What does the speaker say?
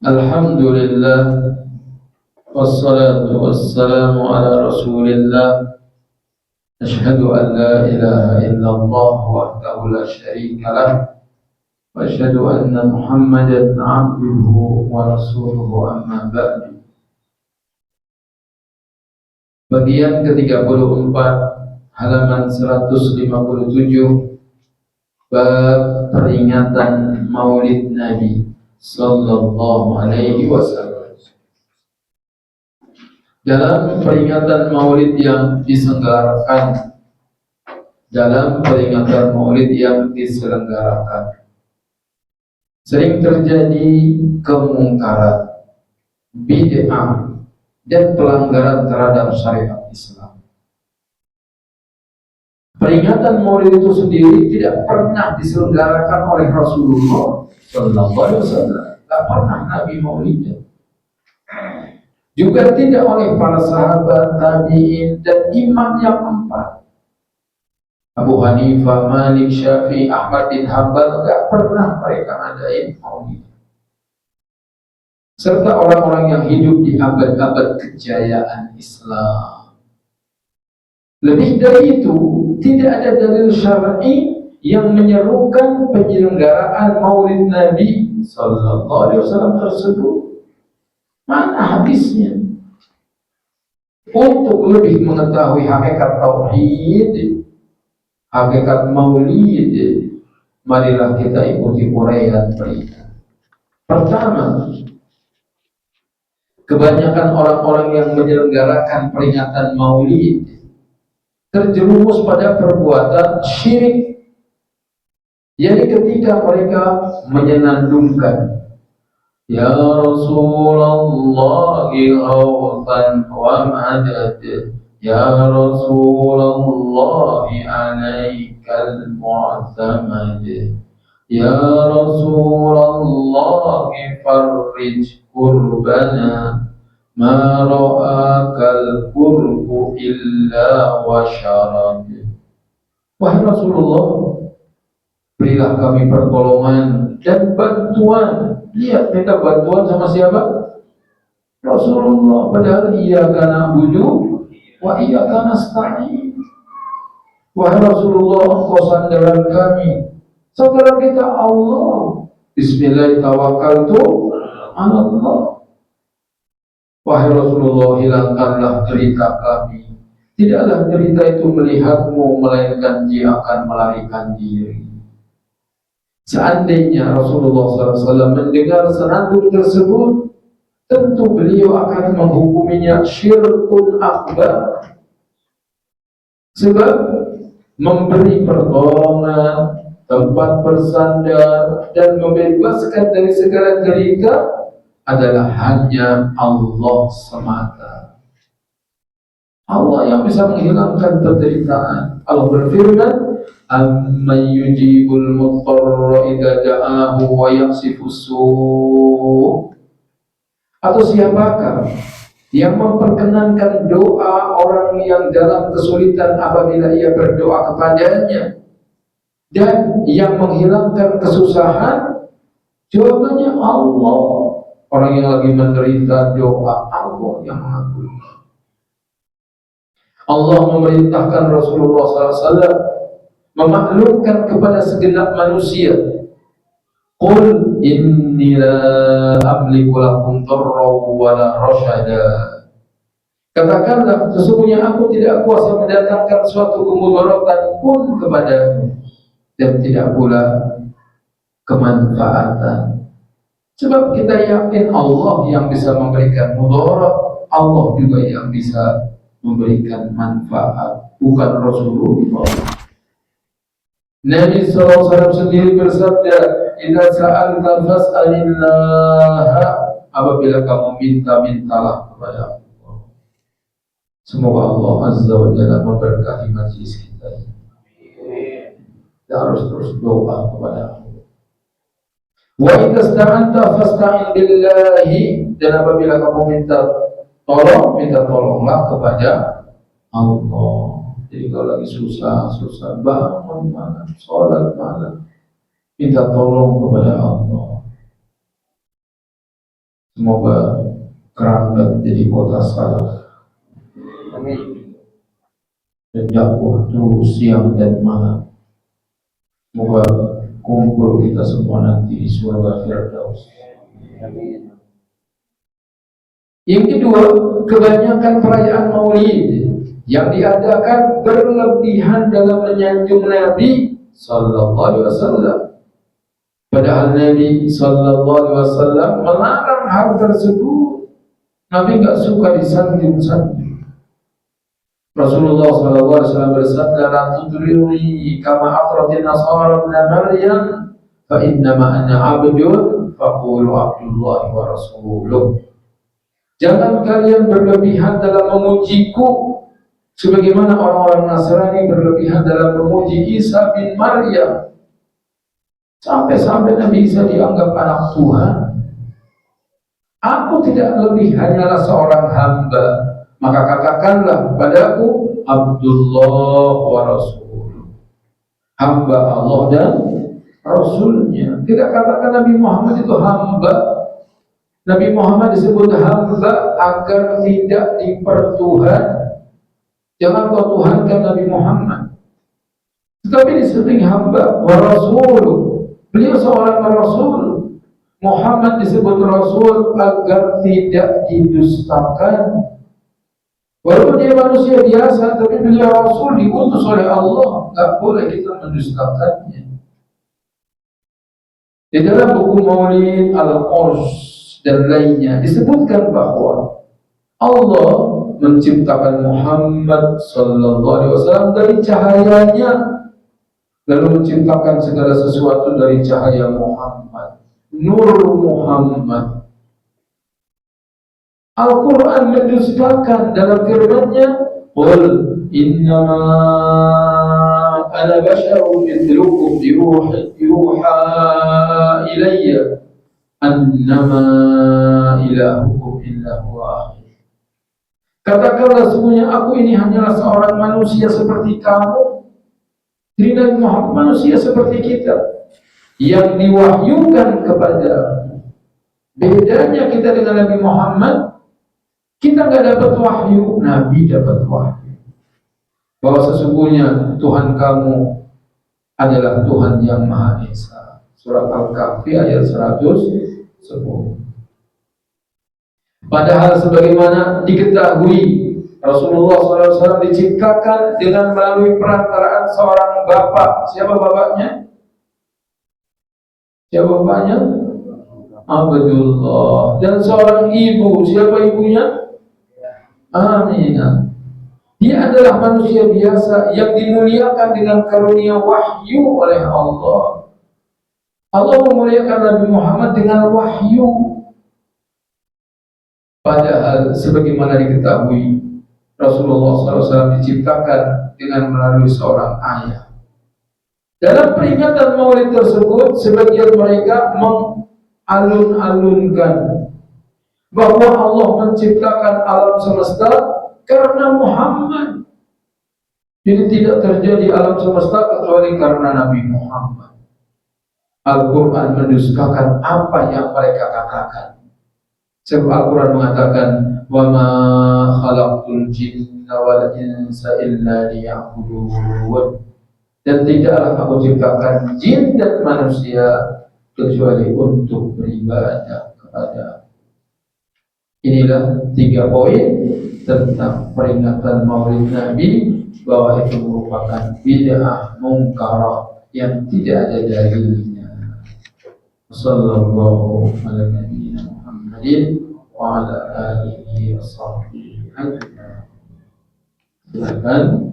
Alhamdulillah, wassalatu wassalamu ala rasulillah. Ashhadu an la ilaha illallah wahdahu la syarika lah, wa ashhadu anna Muhammadan abduhu wa rasuluhu, amma ba'du. Bagian ke-34, halaman 157, bab peringatan Maulid Nabi sallallahu alaihi wasallam. Dalam peringatan Maulid yang diselenggarakan, sering terjadi kemungkaran, bid'ah, dan pelanggaran terhadap syariat Islam. Peringatan Maulid itu sendiri tidak pernah diselenggarakan oleh Rasulullah sallallahu alaihi wasallam. Tidak pernah Nabi Maulidnya. Juga tidak oleh para sahabat, tabi'in, dan imam yang empat. Abu Hanifah, Malik, Syafi'i, Ahmad bin Hanbal, tidak pernah mereka adain Maulid. Serta orang-orang yang hidup di abad-abad kejayaan Islam. Lebih dari itu, tidak ada dalil syar'i yang menyerukan penyelenggaraan Maulid Nabi sallallahu alaihi wasallam tersebut. Mana hadisnya? Untuk lebih mengetahui hakikat tauhid, hakikat Maulid, marilah kita ikuti uraian berikut. Pertama, kebanyakan orang-orang yang menyelenggarakan peringatan Maulid terjerumus pada perbuatan syirik. Jadi ketika mereka menyenandungkan Ya Rasulullah ghawfan wa madad, Ya Rasulullah alaikal mu'tamad, Ya Rasulullah farrij kurbana, ma ra'akal kurbu illa wa syarad. Wahai Rasulullah, berilah kami pertolongan dan bantuan. Lihat, minta bantuan sama siapa? Rasulullah. Padahal iyyaka na'budu wa iyyaka nasta'in. Wahai Rasulullah, engkau sandaran kami, sandaran kita Allah. Bismillah tawakkaltu 'ala Allah. Wahai Rasulullah, hilangkanlah derita kami. Tidaklah derita itu melihatmu, melainkan dia akan melarikan diri. Seandainya Rasulullah SAW mendengar senandung tersebut, tentu beliau akan menghukuminya syirkun akbar. Sebab memberi pertolongan, tempat bersandar, dan membebaskan dari segala derita adalah hanya Allah semata. Allah yang bisa menghilangkan penderitaan. Allah berfirman, amman yujibul mudtarra idza da'ahu wa yaksifu su'. Atau siapakah yang memperkenankan doa orang yang dalam kesulitan apabila ia berdoa kepadanya, dan yang menghilangkan kesusahan? Jawabannya Allah. Orang yang lagi menderita, doa Allah yang mengabulkan. Allah memerintahkan Rasulullah SAW memaklumkan kepada segenap manusia, Qul inni la amliku lakum darran wa la rasyada. Katakanlah, sesungguhnya aku tidak kuasa mendatangkan suatu kemudaratan pun kepadamu, dan tidak pula kemanfaatan. Sebab kita yakin Allah yang bisa memberikan mudarat, Allah juga yang bisa memberikan manfaat, bukan Rasulullah. Nabi SAW sendiri bersabda, idza sa'alta fas'alillah. Apabila kamu minta, mintalah kepada Allah. Semoga Allah Azza wa Jalla memberkahi majlis kita ini. Kita harus terus doa kepada Allah. Wa idza sta'anta fasta'in billahi. Dan apabila kamu minta tolong, minta tolonglah kepada Allah. Jadi kalau lagi susah bangun malam, sholat malam, minta tolong kepada Allah. Semoga Kerabat jadi kota salaf. Amin. Dan dakwah terus siang dan malam. Semoga kumpul kita semua nanti di surga Firdaus. Amin. Yang kedua, kebanyakan perayaan Maulid yang diadakan berlebihan dalam menyanjung Nabi sallallahu alaihi wasallam. Padahal Nabi sallallahu alaihi wasallam melarang hal tersebut. Nabi enggak suka disanjung-sanjung. Rasulullah sallallahu alaihi wasallam bersabda, "La tudrini kama atratin nasara ibn Maryam, fa innama ana 'abdun faqulu Abdullah wa rasuluh." Jangan kalian berlebihan dalam memujiku sebagaimana orang-orang Nasrani berlebihan dalam memuji Isa bin Maryam. Sampai-sampai Nabi Isa dianggap anak Tuhan. Aku tidak lebih, hanyalah seorang hamba. Maka katakanlah padaku Abdullah wa Rasul, hamba Allah dan Rasulnya. Tidak katakan Nabi Muhammad itu hamba. Nabi Muhammad disebut hamba agar tidak dipertuhan. Jangan kau tuhankan Nabi Muhammad. Tetapi disebut hamba wa Rasul. Beliau seorang Rasul. Muhammad disebut Rasul agar tidak didustakan. Walaupun dia manusia biasa, tapi beliau Rasul diutus oleh Allah. Tak boleh kita mendustakannya. Di dalam buku Maulid Al-Qurs dan lainnya disebutkan bahwa Allah menciptakan Muhammad sallallahu alaihi wasallam dari cahayanya, lalu menciptakan segala sesuatu dari cahaya Muhammad, nur Muhammad. Al-Quran mendustakan dalam firman-Nya, "Qul innama ana basharun mithlukum yuha ilayya annama ilahukum illa huwa." Katakanlah, sesungguhnya aku ini hanyalah seorang manusia seperti kamu. Jadi Nabi Muhammad manusia seperti kita yang diwahyukan kepada. Bedanya kita dengan Nabi Muhammad, kita nggak dapat wahyu, Nabi dapat wahyu. Bahwa sesungguhnya Tuhan kamu adalah Tuhan yang Maha Esa. Surat Al-Kahfi ayat 110. Padahal sebagaimana diketahui, Rasulullah SAW diciptakan dengan melalui perantaraan seorang bapak. Siapa bapaknya? Siapa bapaknya? Abdullah. Dan seorang ibu. Siapa ibunya? Aminah. Dia adalah manusia biasa yang dimuliakan dengan karunia wahyu oleh Allah. Allah memuliakan Nabi Muhammad dengan wahyu. Padahal sebagaimana diketahui, Rasulullah SAW diciptakan dengan melalui seorang ayah. Dalam peringatan Maulid tersebut, sebagian mereka mengalun-alunkan bahwa Allah menciptakan alam semesta karena Muhammad. Jadi tidak terjadi alam semesta kecuali karena Nabi Muhammad. Al-Quran mendustakan apa yang mereka katakan. Sebab Al-Quran mengatakan, "Wa ma khalaqtul jinna wal insa illa liya'budun." Dan tidaklah aku ciptakan jin dan manusia kecuali untuk beribadah kepada. Inilah 3 poin tentang peringatan Maulid Nabi, bahwa itu merupakan bid'ah mungkarah yang tidak ada dalilnya. Sallallahu alaihi wa ala alihi wa sahbihi ajma'in. Silakan.